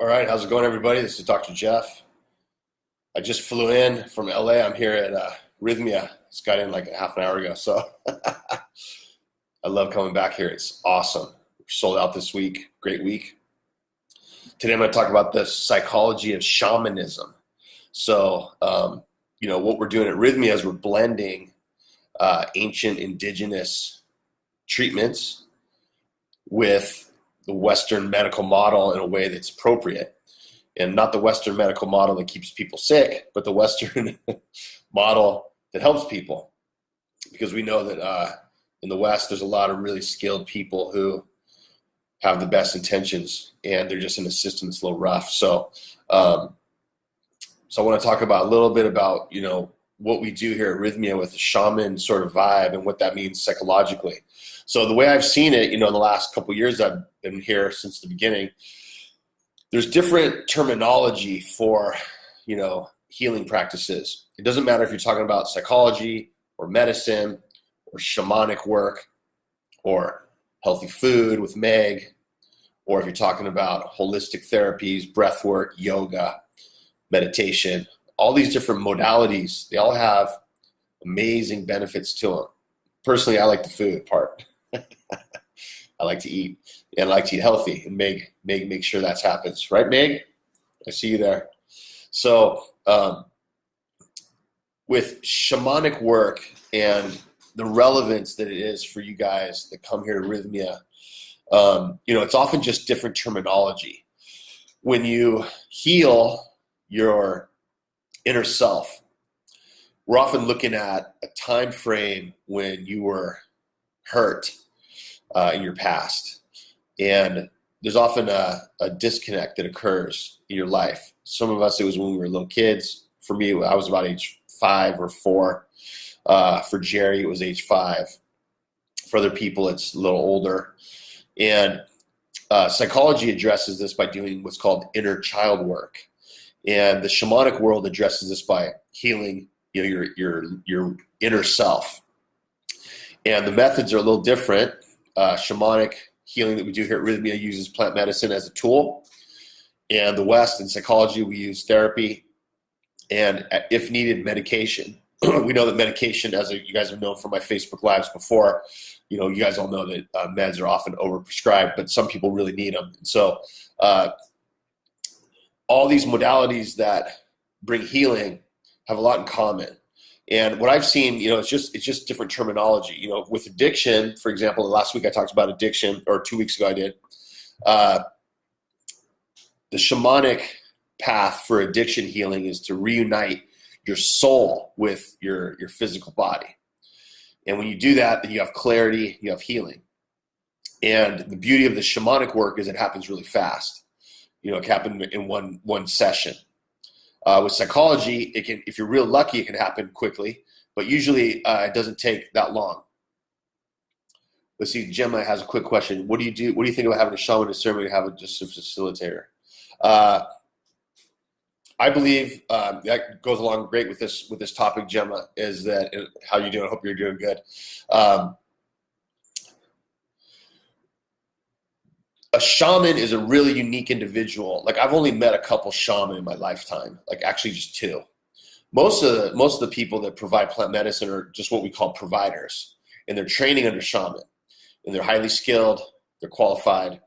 All right, how's it going, everybody? This is Dr. Jeff. I just flew in from LA. I'm here at Rythmia. Just got in like a half an hour ago, so I love coming back here. It's awesome. We're sold out this week. Great week. Today I'm going to talk about the psychology of shamanism. So, what we're doing at Rythmia is we're blending ancient indigenous treatments with the Western medical model in a way that's appropriate, and not the Western medical model that keeps people sick, but the Western model that helps people. Because we know that in the West, there's a lot of really skilled people who have the best intentions, and they're just in a system that's a little rough. So I want to talk about a little bit about, what we do here at Rythmia with the shaman sort of vibe and what that means psychologically. So the way I've seen it, in the last couple of years, I've been here since the beginning, there's different terminology for, healing practices. It doesn't matter if you're talking about psychology or medicine or shamanic work or healthy food with Meg, or if you're talking about holistic therapies, breath work, yoga, meditation. All these different modalities, they all have amazing benefits to them. Personally, I like the food part. I like to eat, and I like to eat healthy, and Meg make sure that happens. Right, Meg? I see you there. So with shamanic work and the relevance that it is for you guys that come here to Rythmia, it's often just different terminology. When you heal your inner self, we're often looking at a time frame when you were hurt in your past, and there's often a disconnect that occurs in your life. Some of us, it was when we were little kids. For me, I was about age 5 or 4. For Jerry, it was age 5. For other people, it's a little older. And psychology addresses this by doing what's called inner child work. And the shamanic world addresses this by healing, your inner self. And the methods are a little different. Shamanic healing that we do here at Rythmia uses plant medicine as a tool. And the West, in psychology, we use therapy and, if needed, medication. We know that medication, as you guys have known from my Facebook Lives before, you guys all know that meds are often overprescribed, but some people really need them. And so all these modalities that bring healing have a lot in common. And what I've seen, it's just different terminology. With addiction, for example, last week I talked about addiction, or 2 weeks ago I did. The shamanic path for addiction healing is to reunite your soul with your physical body. And when you do that, then you have clarity, you have healing. And the beauty of the shamanic work is it happens really fast. It can happen in one session. With psychology, it can, if you're real lucky, it can happen quickly, but usually it doesn't take that long. Let's see, Gemma has a quick question. What do you do? What do you think about having a shaman in a ceremony to have just a facilitator? I believe that goes along great with this topic, Gemma. Is that how you doing? I hope you're doing good. A shaman is a really unique individual. Like, I've only met a couple shaman in my lifetime, like actually just 2. Most of the people that provide plant medicine are just what we call providers, and they're training under shaman, and they're highly skilled, they're qualified.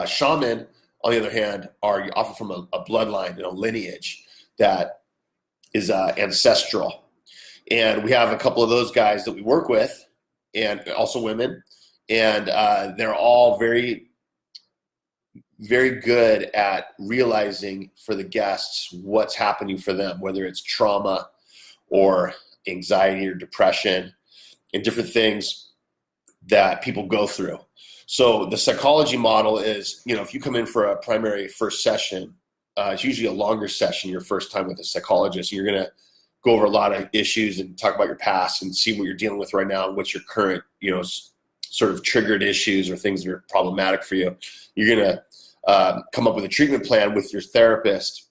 Shaman, on the other hand, are often from a bloodline and a lineage that is ancestral. And we have a couple of those guys that we work with, and also women, and they're all very, very good at realizing for the guests what's happening for them, whether it's trauma or anxiety or depression and different things that people go through. So the psychology model is, if you come in for a primary first session, it's usually a longer session your first time with a psychologist. You're going to go over a lot of issues and talk about your past and see what you're dealing with right now and what's your current, sort of triggered issues or things that are problematic for you. You're going to come up with a treatment plan with your therapist,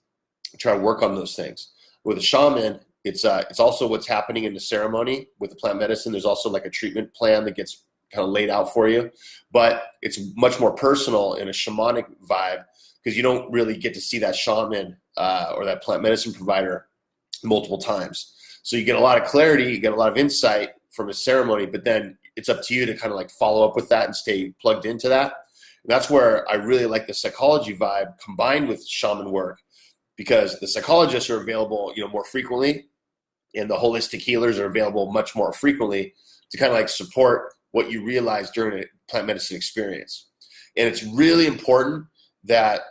try to work on those things. With a shaman, it's also what's happening in the ceremony. With the plant medicine, there's also like a treatment plan that gets kind of laid out for you, but it's much more personal in a shamanic vibe because you don't really get to see that shaman or that plant medicine provider multiple times. So you get a lot of clarity, you get a lot of insight from a ceremony, but then it's up to you to kind of like follow up with that and stay plugged into that. And that's where I really like the psychology vibe combined with shaman work, because the psychologists are available, more frequently, and the holistic healers are available much more frequently to kind of like support what you realize during a plant medicine experience. And it's really important that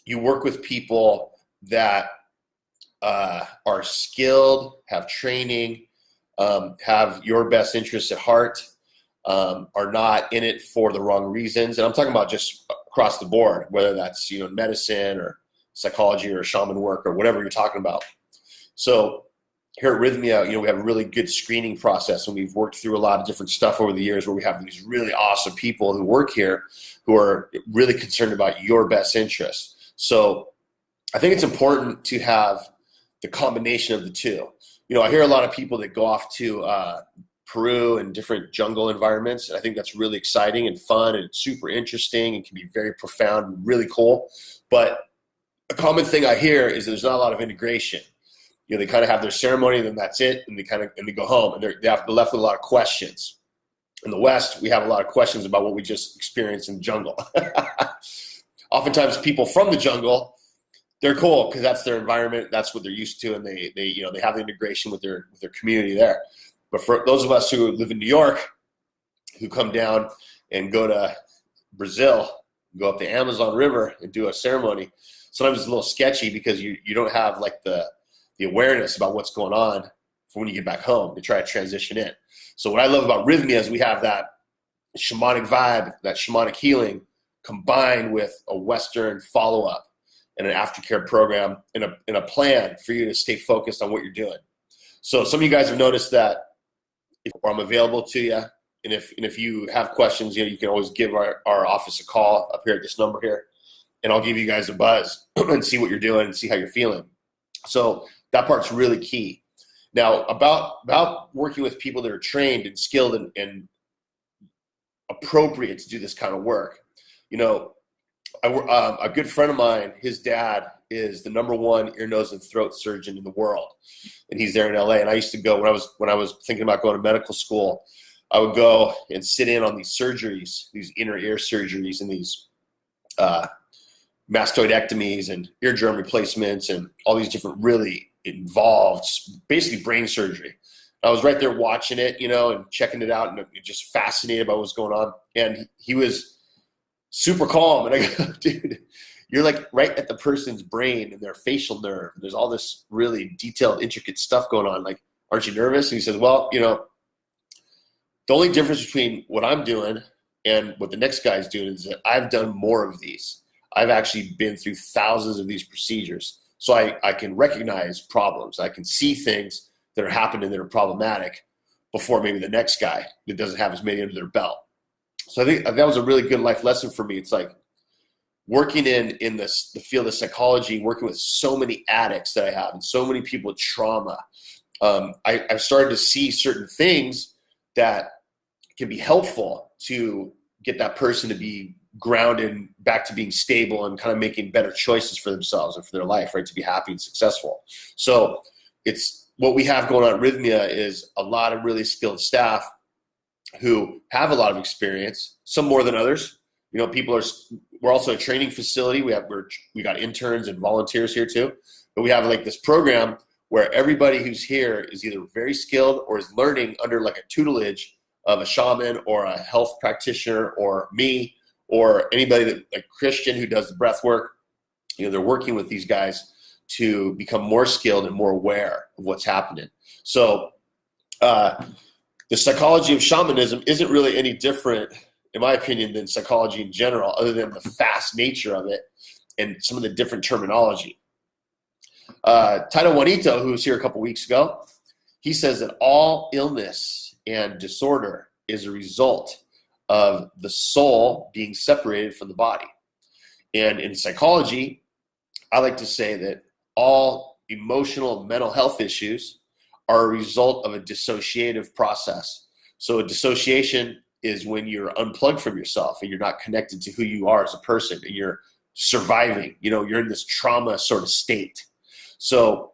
you work with people that are skilled, have training, have your best interests at heart, are not in it for the wrong reasons. And I'm talking about just across the board, whether that's, medicine or psychology or shaman work or whatever you're talking about. So here at Rythmia, we have a really good screening process, and we've worked through a lot of different stuff over the years where we have these really awesome people who work here who are really concerned about your best interests. So I think it's important to have the combination of the two. I hear a lot of people that go off to Peru and different jungle environments, and I think that's really exciting and fun and super interesting and can be very profound and really cool. But a common thing I hear is there's not a lot of integration. They kind of have their ceremony, and then that's it, and they go home, and they're left with a lot of questions. In the West, we have a lot of questions about what we just experienced in the jungle. Oftentimes, people from the jungle, they're cool because that's their environment, that's what they're used to, and they have the integration with their community there. But for those of us who live in New York, who come down and go to Brazil, go up the Amazon River and do a ceremony, sometimes it's a little sketchy because you don't have like the awareness about what's going on for when you get back home to try to transition in. So what I love about Rythmia is we have that shamanic vibe, that shamanic healing, combined with a Western follow-up and an aftercare program and a plan for you to stay focused on what you're doing. So some of you guys have noticed that I'm available to you, and if you have questions, you can always give our office a call up here at this number here, and I'll give you guys a buzz and see what you're doing and see how you're feeling. So that part's really key. Now, about working with people that are trained and skilled and appropriate to do this kind of work. A good friend of mine, his dad is the #1 ear, nose, and throat surgeon in the world, and he's there in LA. And I used to go when I was thinking about going to medical school. I would go and sit in on these surgeries, these inner ear surgeries, and these mastoidectomies and eardrum replacements, and all these different really involved, basically brain surgery. I was right there watching it, and checking it out, and just fascinated by what's going on. And he was super calm, and I go, dude, you're like right at the person's brain and their facial nerve. There's all this really detailed, intricate stuff going on. Like, aren't you nervous? And he says, well, the only difference between what I'm doing and what the next guy's doing is that I've done more of these. I've actually been through thousands of these procedures. So I can recognize problems. I can see things that are happening that are problematic before maybe the next guy that doesn't have as many under their belt. So I think that was a really good life lesson for me. It's like working in the field of psychology, working with so many addicts that I have and so many people with trauma. I've started to see certain things that can be helpful to get that person to be grounded back to being stable and kind of making better choices for themselves and for their life, right? To be happy and successful. So it's what we have going on at Rythmia is a lot of really skilled staff who have a lot of experience, some more than others. We're also a training facility. We got interns and volunteers here too, but we have like this program where everybody who's here is either very skilled or is learning under like a tutelage of a shaman or a health practitioner or me, or anybody that like Christian who does the breath work. They're working with these guys to become more skilled and more aware of what's happening. So the psychology of shamanism isn't really any different, in my opinion, than psychology in general, other than the fast nature of it and some of the different terminology. Taito Juanito, who was here a couple weeks ago, he says that all illness and disorder is a result of the soul being separated from the body. And in psychology, I like to say that all emotional and mental health issues are a result of a dissociative process. So a dissociation is when you're unplugged from yourself and you're not connected to who you are as a person, and you're surviving. You're in this trauma sort of state. So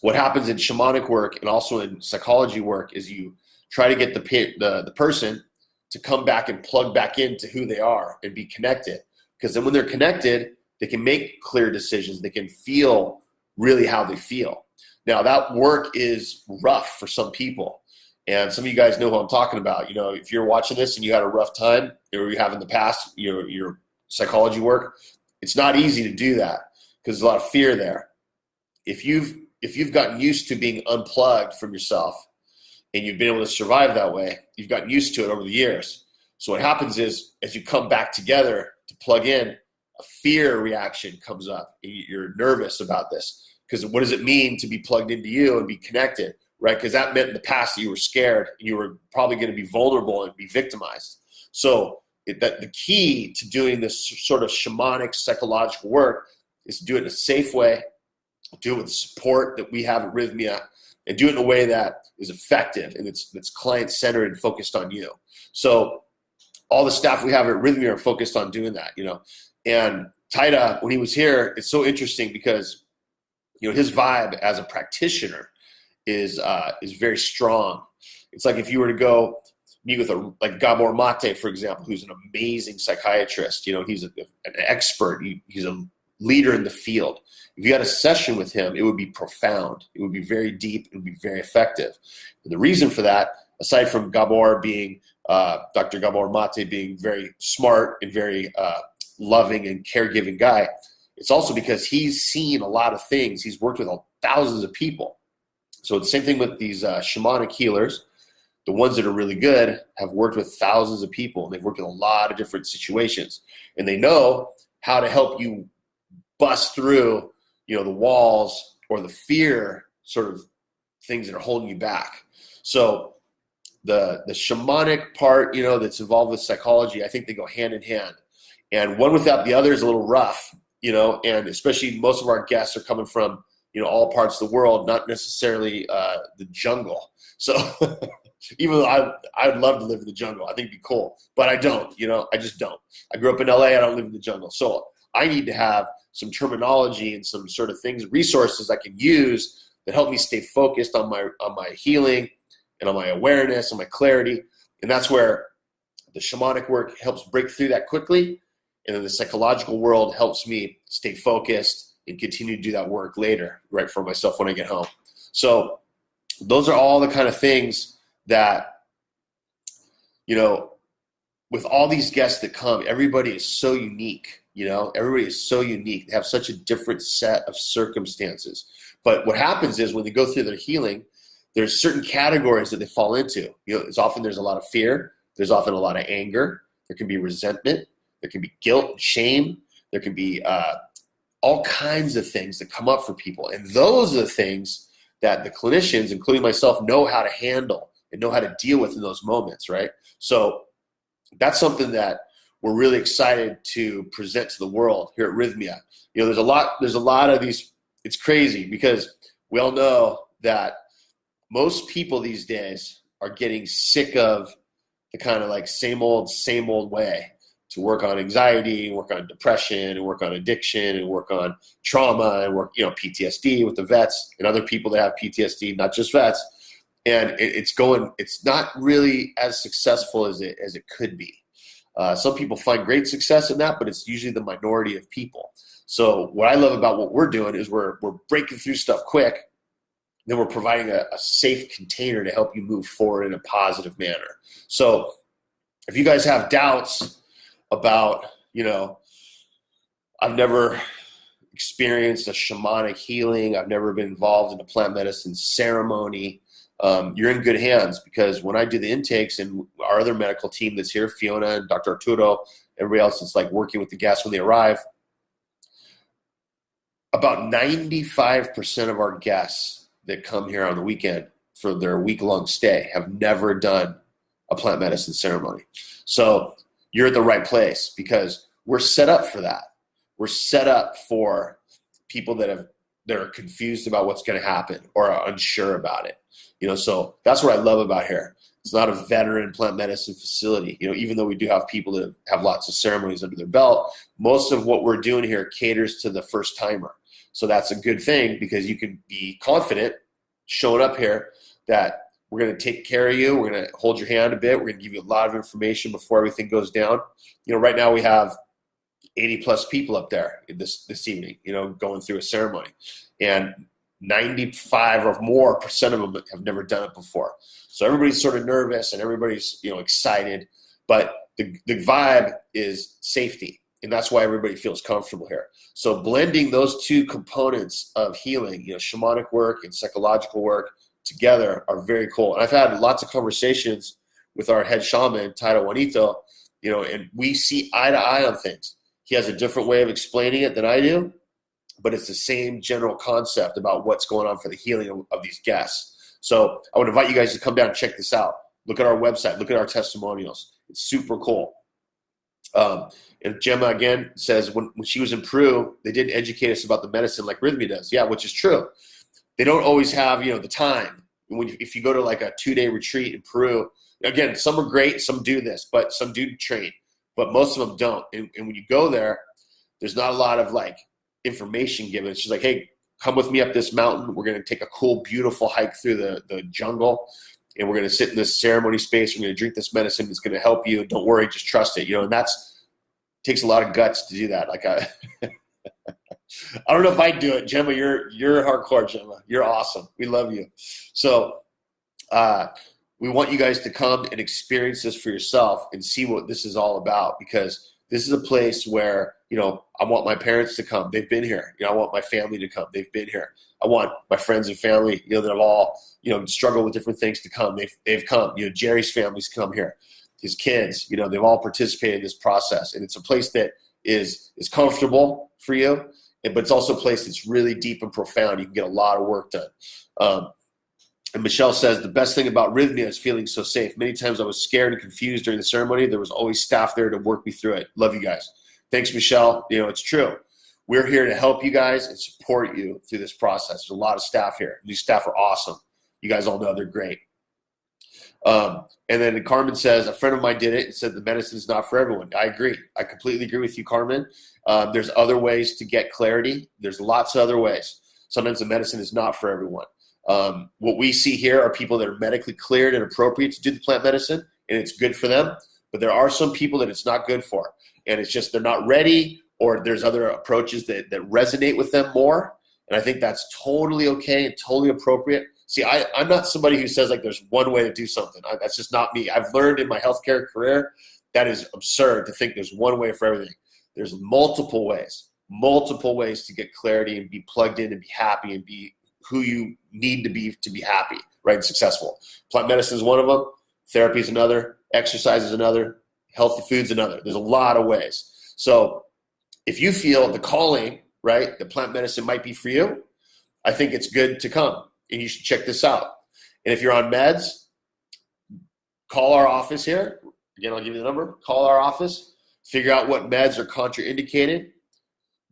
what happens in shamanic work and also in psychology work is you try to get the person to come back and plug back into who they are and be connected. Because then when they're connected, they can make clear decisions. They can feel really how they feel. Now, that work is rough for some people. And some of you guys know who I'm talking about. If you're watching this and you had a rough time, or you have in the past, your psychology work, it's not easy to do that because there's a lot of fear there. If you've gotten used to being unplugged from yourself and you've been able to survive that way, you've gotten used to it over the years. So what happens is, as you come back together to plug in, a fear reaction comes up. You're nervous about this because what does it mean to be plugged into you and be connected, right? Because that meant in the past that you were scared and you were probably going to be vulnerable and be victimized. So the key to doing this sort of shamanic psychological work is to do it in a safe way, do it with the support that we have at Rythmia, and do it in a way that is effective and it's client-centered and focused on you. So all the staff we have at Rythmia are focused on doing that, And Taita, when he was here, it's so interesting because, his vibe as a practitioner is very strong. It's like if you were to go meet with like Gabor Mate, for example, who's an amazing psychiatrist. He's an expert. He's a leader in the field. If you had a session with him, it would be profound. It would be very deep. It would be very effective. And the reason for that, aside from Gabor being Dr. Gabor Mate being very smart and very loving and caregiving guy, it's also because he's seen a lot of things. He's worked with thousands of people. So it's the same thing with these shamanic healers. The ones that are really good have worked with thousands of people, and they've worked in a lot of different situations. And they know how to help you bust through, the walls or the fear sort of things that are holding you back. So the shamanic part, that's involved with psychology, I think they go hand in hand. And one without the other is a little rough, and especially most of our guests are coming from, all parts of the world, not necessarily the jungle. So even though I'd love to live in the jungle, I think it'd be cool, but I don't, I just don't. I grew up in LA, I don't live in the jungle. So I need to have some terminology and some sort of things, resources I can use that help me stay focused on my healing and on my awareness and my clarity. And that's where the shamanic work helps break through that quickly. And then the psychological world helps me stay focused and continue to do that work later, right, for myself when I get home. So those are all the kind of things that, with all these guests that come, everybody is so unique, everybody is so unique. They have such a different set of circumstances. But what happens is when they go through their healing, there's certain categories that they fall into. It's often there's a lot of fear. There's often a lot of anger. There can be resentment. There can be guilt and shame. There can be all kinds of things that come up for people. And those are the things that the clinicians, including myself, know how to handle and know how to deal with in those moments, right? So that's something that we're really excited to present to the world here at Rythmia. There's a lot of these. It's crazy because we all know that most people these days are getting sick of the kind of like same old way to work on anxiety, work on depression, and work on addiction, and work on trauma, and work, PTSD with the vets and other people that have PTSD, not just vets. And it's not really as successful as it could be. Some people find great success in that, but it's usually the minority of people. So what I love about what we're doing is we're breaking through stuff quick. Then we're providing a safe container to help you move forward in a positive manner. So if you guys have doubts about, I've never experienced a shamanic healing, I've never been involved in a plant medicine ceremony, you're in good hands, because when I do the intakes and our other medical team that's here, Fiona and Dr. Arturo, everybody else that's like working with the guests when they arrive, about 95% of our guests that come here on the weekend for their week-long stay have never done a plant medicine ceremony. So you're at the right place because we're set up for that. We're set up for people that have they're confused about what's going to happen or are unsure about it. So that's what I love about here. It's not a veteran plant medicine facility. Even though we do have people that have lots of ceremonies under their belt, most of what we're doing here caters to the first timer. So that's a good thing, because you can be confident showing up here that we're going to take care of you. We're going to hold your hand a bit. We're going to give you a lot of information before everything goes down. Right now we have 80 plus people up there this evening, going through a ceremony, and 95 or more % of them have never done it before. So everybody's sort of nervous and everybody's, excited, but the vibe is safety. And that's why everybody feels comfortable here. So blending those two components of healing, shamanic work and psychological work together are very cool. And I've had lots of conversations with our head shaman, Taito Juanito, and we see eye to eye on things. He has a different way of explaining it than I do, but it's the same general concept about what's going on for the healing of these guests. So I would invite you guys to come down and check this out. Look at our website. Look at our testimonials. It's super cool. And Gemma, again, says when she was in Peru, they didn't educate us about the medicine like Rythmia does. Yeah, which is true. They don't always have, the time. If you go to like a 2-day retreat in Peru, again, some are great, some do this, but some do train, but most of them don't. And when you go there, there's not a lot of like information given. It's just like, hey, come with me up this mountain. We're going to take a cool, beautiful hike through the jungle, and we're going to sit in this ceremony space. We're going to drink this medicine. It's going to help you. And don't worry, just trust it. And takes a lot of guts to do that. Like I don't know if I'd do it. Gemma, you're hardcore, Gemma. You're awesome. We love you. So we want you guys to come and experience this for yourself and see what this is all about, because this is a place where, I want my parents to come. They've been here. I want my family to come. They've been here. I want my friends and family, that have all, struggled with different things to come. They've come. Jerry's family's come here. His kids, they've all participated in this process. And it's a place that is comfortable for you, but it's also a place that's really deep and profound. You can get a lot of work done. And Michelle says, the best thing about Rythmia is feeling so safe. Many times I was scared and confused during the ceremony. There was always staff there to work me through it. Love you guys. Thanks, Michelle. It's true. We're here to help you guys and support you through this process. There's a lot of staff here. These staff are awesome. You guys all know they're great. And then Carmen says, a friend of mine did it and said the medicine is not for everyone. I agree. I completely agree with you, Carmen. There's other ways to get clarity. There's lots of other ways. Sometimes the medicine is not for everyone. What we see here are people that are medically cleared and appropriate to do the plant medicine, and it's good for them. But there are some people that it's not good for, and it's just they're not ready, or there's other approaches that resonate with them more. And I think that's totally okay and totally appropriate. See, I'm not somebody who says like there's one way to do something. That's just not me. I've learned in my healthcare career that is absurd to think there's one way for everything. There's multiple ways to get clarity and be plugged in and be happy and be who you need to be happy, right, and successful. Plant medicine is one of them. Therapy is another. Exercise is another. Healthy food's another. There's a lot of ways. So if you feel the calling, right, the plant medicine might be for you, I think it's good to come, and you should check this out. And if you're on meds, call our office here. Again, I'll give you the number. Call our office. Figure out what meds are contraindicated.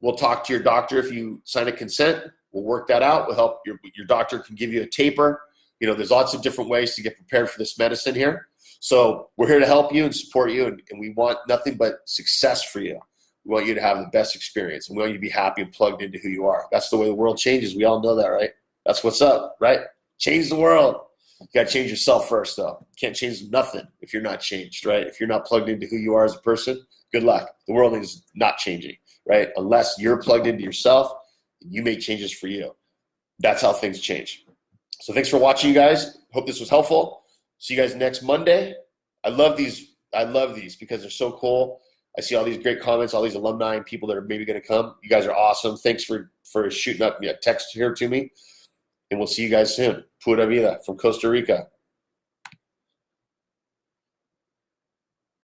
We'll talk to your doctor if you sign a consent. We'll work that out. We'll help your doctor can give you a taper. There's lots of different ways to get prepared for this medicine here. So we're here to help you and support you, and we want nothing but success for you. We want you to have the best experience, and we want you to be happy and plugged into who you are. That's the way the world changes. We all know that, right? That's what's up, right? Change the world. You got to change yourself first, though. You can't change nothing if you're not changed, right? If you're not plugged into who you are as a person, good luck. The world is not changing, right? Unless you're plugged into yourself, you make changes for you. That's how things change. So thanks for watching, you guys. Hope this was helpful. See you guys next Monday. I love these because they're so cool. I see all these great comments, all these alumni and people that are maybe going to come. You guys are awesome. Thanks for shooting up a text here to me. And we'll see you guys soon. Pura vida from Costa Rica.